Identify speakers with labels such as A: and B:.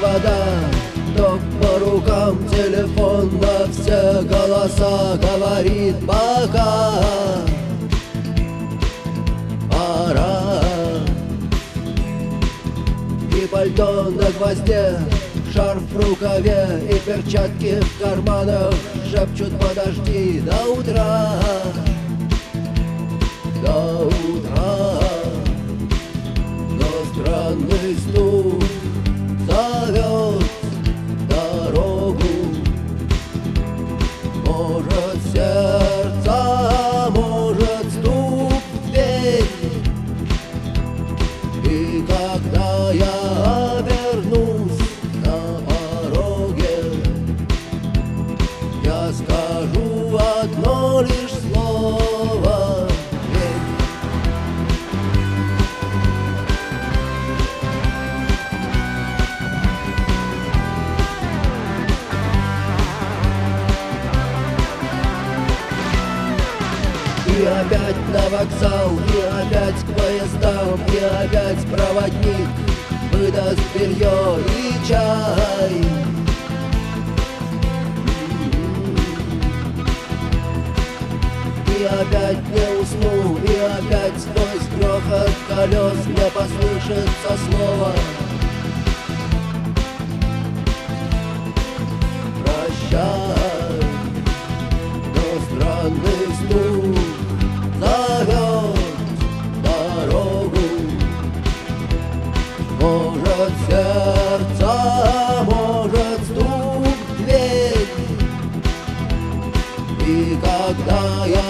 A: провода, ток по рукам, телефон на все голоса говорит пока. Пора. И пальто на гвозде, шарф в рукаве и перчатки в карманах шепчут: подожди до утра, до утра. Но странный стук зовет дорогу. Может, сердце, может, стук в дверь. И когда я обернусь на пороге, я скажу одно лишь слово: верь. И опять на вокзал, и опять к поездам, и опять проводник выдаст белье и чай. И опять не усну, и опять сквозь грохот колес мне послышится слово: прощай. Но странный стук зовет дорогу. Может, сердце, может, стук в дверь. И когда я